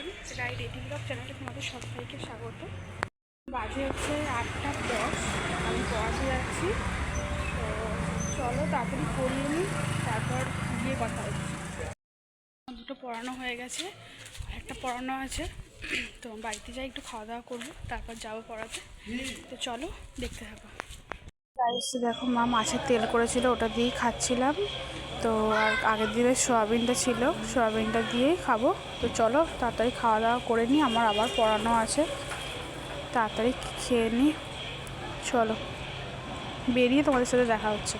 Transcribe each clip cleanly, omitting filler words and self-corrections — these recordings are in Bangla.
এভরিওয়ান, রাইড এটি ব্লগ চ্যানেলে তোমাদের সবাইকে স্বাগত। বাজে হচ্ছে 8:10, আমি পড়াতে যাচ্ছি। তো চলো তাড়াতাড়ি পড়িয়ে নিই, তারপর গিয়ে কথা হচ্ছে। দুটো পড়ানো হয়ে গেছে, একটা পড়ানো আছে। তো বাড়িতে যাই, একটু খাওয়া দাওয়া করবো, তারপর যাবো পড়াতে। তো চলো দেখতে থাকো। রাইস দেখো, মা মাছের তেল করেছিল, ওটা দিয়েই খাচ্ছিলাম। তো আর আগের দিনের সোয়াবিনটা ছিল, সোয়াবিনটা দিয়েই খাবো। তো চলো তাড়াতাড়ি খাওয়া দাওয়া করে নিই, আমার আবার পড়ানো আছে, তাড়াতাড়ি খেয়ে নিই। চলো বেরিয়ে তোমাদের সাথে দেখা হচ্ছে।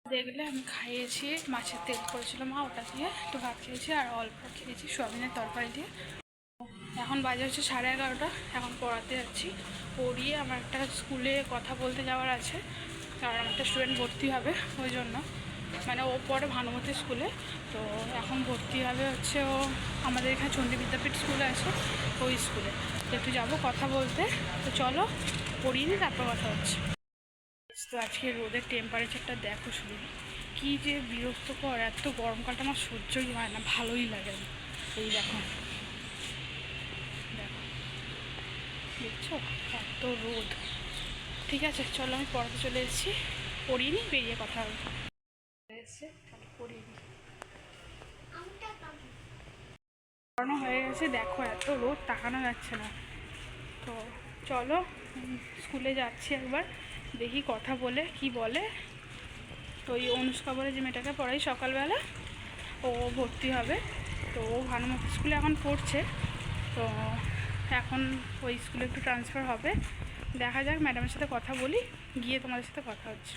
দেখলে আমি খাইয়েছি, মাছের তেল করেছিল মা, ওটা দিয়ে একটু ভাত খেয়েছি আর অল্প খেয়েছি সোয়াবিনের তরকারি দিয়ে। এখন বাজে হচ্ছে 11:30, এখন পড়াতে যাচ্ছি। পড়িয়ে আমার একটা স্কুলে কথা বলতে যাওয়ার আছে, কারণ আমার একটা স্টুডেন্ট ভর্তি হবে, ওই জন্য। মানে ও পড়ে ভানুমতি স্কুলে, তো এখন ভর্তি হবে হচ্ছে ও আমাদের এখানে চণ্ডী বিদ্যাপীঠ স্কুলে আছে, ওই স্কুলে। তো একটু যাবো কথা বলতে। তো চলো পড়িয়ে নিই, তারপর কথা হচ্ছে। তো আজকে রোদের টেম্পারেচারটা দেখো শুধু, কী যে বিরক্তকর! এত গরমকালটা আমার সহ্যই হয় না, ভালোই লাগে না। এই দেখো, দেখছো এত রোদ। ঠিক আছে চলো, আমি পড়াতে চলে এসেছি, পড়িয়ে নিই, বেরিয়ে কথা হবে। এসছে পড়িয়ে নিই, পড়ানো হয়ে গেছে। দেখো এত রোদ, তাকানো যাচ্ছে না। তো চলো স্কুলে যাচ্ছি, একবার দেখি কথা বলে কি বলে। তো ওই অনুষ্কা বলে যে মেয়েটাকে পড়াই সকালবেলা, ও ভর্তি হবে। তো ও ভানুমতি স্কুলে এখন পড়ছে, তো এখন ওই স্কুলে একটু ট্রান্সফার হবে। দেখা যাক, ম্যাডামের সাথে কথা বলি, গিয়ে তোমাদের সাথে কথা হচ্ছে।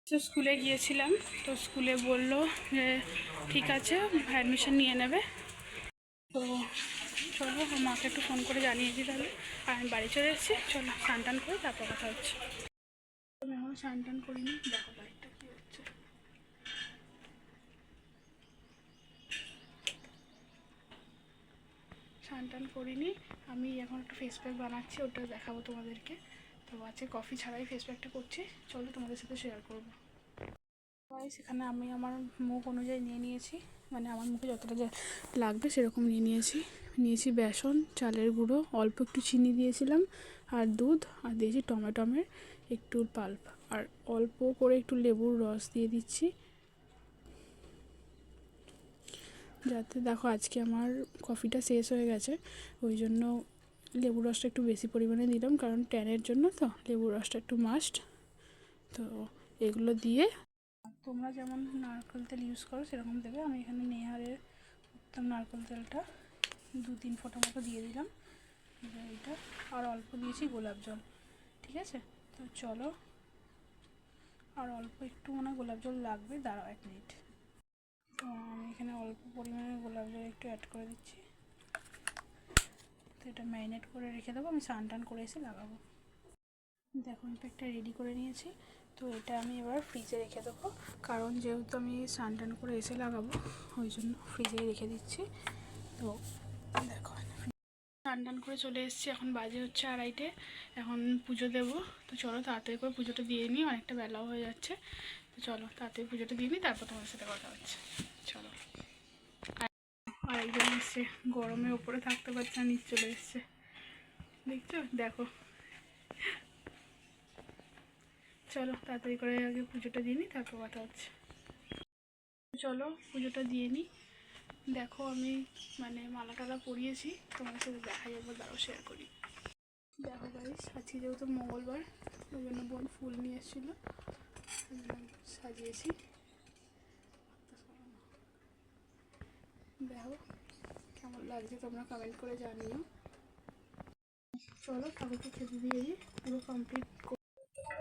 তো স্কুলে গিয়েছিলাম, তো স্কুলে বললো যে ঠিক আছে অ্যাডমিশন নিয়ে নেবে। তো চলো মাকে একটু ফোন করে জানিয়েছি তাহলে। আর আমি বাড়ি চলে এসেছি, চলো স্নান টান করে তারপর কথা হচ্ছে। আমি এখন স্নান টান করিনি, দেখো বাড়িটা কী হচ্ছে। স্নান টান করিনি, আমি এখন একটা ফেস প্যাক বানাচ্ছি, ওটা দেখাবো তোমাদেরকে। তো আজকে কফি ছাড়াই ফেস প্যাকটা করছি, চলো তোমাদের সাথে শেয়ার করবো। সেখানে আমি আমার মুখ অনুযায়ী নিয়ে নিয়েছি, মানে আমার মুখে যতটা যা লাগবে সেরকম নিয়েছি বেসন, চালের গুঁড়ো, অল্প একটু চিনি দিয়েছিলাম, আর দুধ, আর দিয়েছি টমেটোমের একটু পাল্প, আর অল্প করে একটু লেবুর রস দিয়ে দিচ্ছি, যাতে দেখো আজকে আমার কফিটা শেষ হয়ে গেছে, ওই জন্য লেবুর রসটা একটু বেশি পরিমাণে দিলাম, কারণ ট্যানের জন্য তো লেবুর রসটা একটু মাস্ট। তো এগুলো দিয়ে তোমরা যেমন নারকেল তেল ইউজ করো সেরকম দেবে। আমি এখানে নেহারের উত্তম নারকেল তেলটা 2-3 ফোঁটা মতো দিয়ে দিলাম, এইটা। আর অল্প দিয়েছি গোলাপ জল, ঠিক আছে। তো চলো, আর অল্প একটু মনে গোলাপ জল লাগবে, দাঁড়াও 1 মিনিট। তো আমি এখানে অল্প পরিমাণে গোলাপ জল একটু অ্যাড করে দিচ্ছি। তো এটা ম্যারিনেট করে রেখে দেবো, আমি স্নান টান করে এসে লাগাবো। দেখো আমি প্যাকটা রেডি করে নিয়েছি। তো এটা আমি এবার ফ্রিজে রেখে দেবো, কারণ যেহেতু আমি স্নান টান করে এসে লাগাবো, ওই জন্য ফ্রিজেই রেখে দিচ্ছি। তো দেখো স্নান টান করে চলে এসেছি, এখন বাজে হচ্ছে 2:30, এখন পুজো দেবো। তো চলো তাড়াতাড়ি করে পুজোটা দিয়ে নিই, অনেকটা বেলাও হয়ে যাচ্ছে। তো চলো তাড়াতাড়ি পুজোটা দিয়ে নিই, তারপর তোমার সাথে কথা হচ্ছে। চলো। আর একজন এসছে, গরমের ওপরে থাকতে পারছে না, নিচ চলে এসছে, দেখছো? দেখো, চলো তাড়াতাড়ি করে আগে পুজোটা দিয়ে নিই, তারপর কথা হচ্ছে। চলো পুজোটা দিয়ে নিই। দেখো আমি মানে মালা টালা পরিয়েছি, তোমাদের সাথে দেখা যাবো, দাঁড়াও শেয়ার করি। দেখো গাইস, আজকে যেহেতু মঙ্গলবার, ওই জন্য বোন ফুল নিয়ে এসেছিলো, সাজিয়েছি। দেখো কেমন লাগছে তোমরা কমেন্ট করে জানিও। চলো ঠাকুরকে খেতে দিয়ে দিই, পুরো কমপ্লিট।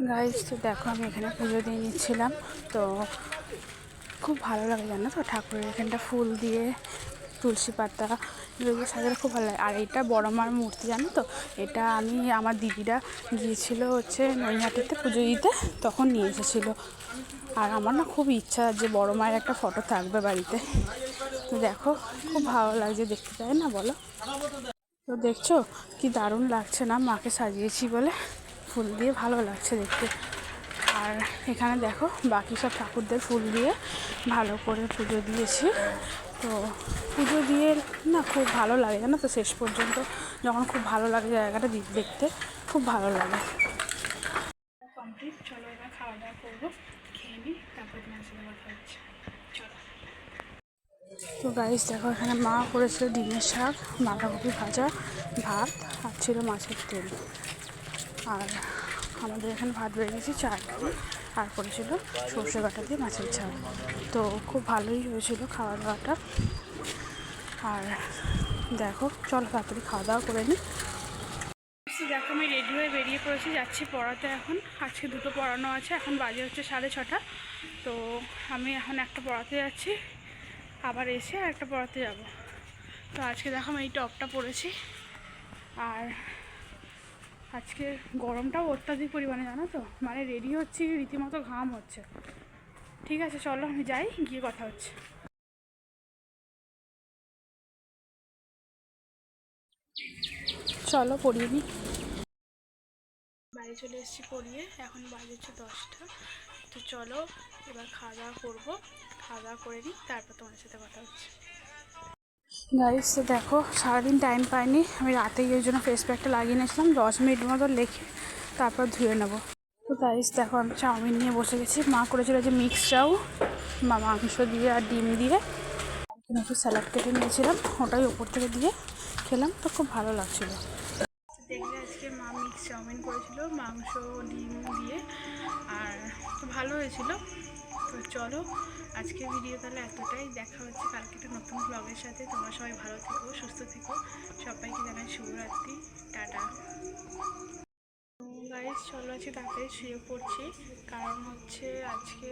গাইস তো দেখো আমি এখানে পুজো দিয়ে নিচ্ছিলাম, তো খুব ভালো লাগে জানো তো, ঠাকুরের এখানটা ফুল দিয়ে তুলসী পাতা এগুলো সাজালে খুব ভালো লাগে। আর এটা বড় মার মূর্তি জানো তো, এটা আমি আমার দিদিরা গিয়েছিলো হচ্ছে নৈহাটিতে পুজো দিতে, তখন নিয়ে এসেছিলো। আর আমার না খুব ইচ্ছা যে বড় মায়ের একটা ফটো থাকবে বাড়িতে। তো দেখো খুব ভালো লাগছে দেখতে, তাই না বলো? তো দেখছো কি দারুণ লাগছে না, মাকে সাজিয়েছি বলে ফুল দিয়ে ভালো লাগছে দেখতে। আর এখানে দেখো বাকি সব ঠাকুরদের ফুল দিয়ে ভালো করে পুজো দিয়েছি। তো পুজো দিয়ে না খুব ভালো লাগে, জানো তো, শেষ পর্যন্ত যখন খুব ভালো লাগে জায়গাটা দেখতে, খুব ভালো লাগে। কমপ্লিট, চলো এবার খাওয়া দাওয়া করবো, খেয়ে নিই, তারপর তোমার সাথে কথা হচ্ছে। চলো। তো গাইস দেখো, এখানে মা করেছিল ডিমের শাক, বাঁধাকপি ভাজা, ভাত, আর ছিল মাছের তেল। আর আমাদের এখানে ভাত বেড়ে গেছে 4 ডাল, আর করেছিল সর্ষে বাটা দিয়ে মাছের ঝাল। তো খুব ভালোই হয়েছিল খাওয়া দাওয়াটা। আর দেখো, চলো তাড়াতাড়ি খাওয়া দাওয়া করে নিই। দেখো আমি রেডি হয়ে বেরিয়ে পড়েছি, যাচ্ছি পড়াতে। এখন আজকে 2টো পড়ানো আছে, এখন বাজে হচ্ছে 6:30। তো আমি এখন একটা পড়াতে যাচ্ছি, আবার এসে একটা পড়াতে যাব। তো আজকে দেখো আমি এই টপটা পরেছি। আর আজকে গরমটাও অত্যাধিক পরিমাণে, জানো তো, মানে রেডি হচ্ছি রীতিমতো ঘাম হচ্ছে। ঠিক আছে চলো আমি যাই, গিয়ে কথা হচ্ছে। চলো পড়িয়ে নিই। বাড়ি চলে এসেছি পড়িয়ে, এখন বাজে হচ্ছে 10টা। তো চলো এবার খাওয়া দাওয়া করবো, খাওয়া দাওয়া করে নিই, তারপর তোমার সাথে কথা হচ্ছে। গাইস তো দেখো, সারাদিন টাইম পাইনি, আমি রাতে ওই জন্য ফেস প্যাকটা লাগিয়ে নিয়েছিলাম, 10 মিনিট মতো লেখে তারপর ধুয়ে নেবো। তো গাইস দেখো, আমি চাউমিন নিয়ে বসে গেছি। মা করেছিল যে মিক্স চাউ, মাংস দিয়ে আর ডিম দিয়ে, একটু স্যালাড কেটে নিয়েছিলাম, ওটাই ওপর থেকে দিয়ে খেলাম, তো খুব ভালো লাগছিলো। দেখলে আজকে মা মিক্স চাউমিন করেছিল মাংস ডিম দিয়ে, আর তো ভালো হয়েছিল। তো চলো আজকে ভিডিও তাহলে এতটাই, দেখা হচ্ছে কালকে একটা নতুন ব্লগের সাথে। তোমরা সবাই ভালো থেকো, সুস্থ থেকো, সবাইকে জানাই শুভরাত্রি, টাটা। গাইস চলো আজকে তাড়াতাড়ি শুয়ে পড়ছি, কারণ হচ্ছে আজকে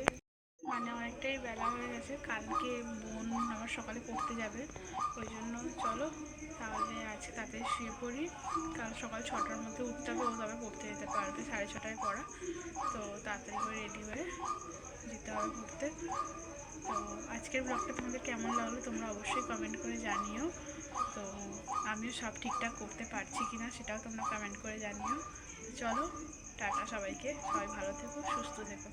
মানে অনেকটাই বেলা হয়ে গেছে, কালকে বোন আমার সকালে পড়তে যাবে, ওই জন্য চলো তাহলে আজকে তাড়াতাড়ি শুয়ে পড়ি। কাল সকাল 6টার মধ্যে উঠতে হবে, ও তবে পড়তে যেতে পারবে, 6:30টায় পড়া। তো তাড়াতাড়ি করে রেডি হয়ে যেতে হবে পড়তে। তো আজকের ব্লগটা তোমাদের কেমন লাগলো তোমরা অবশ্যই কমেন্ট করে জানিও। তো আমিও সব ঠিকঠাক করতে পারছি কিনা সেটাও তোমরা কমেন্ট করে জানিও। চলো টাটা সবাইকে, সবাই ভালো থেকো, সুস্থ থেকো।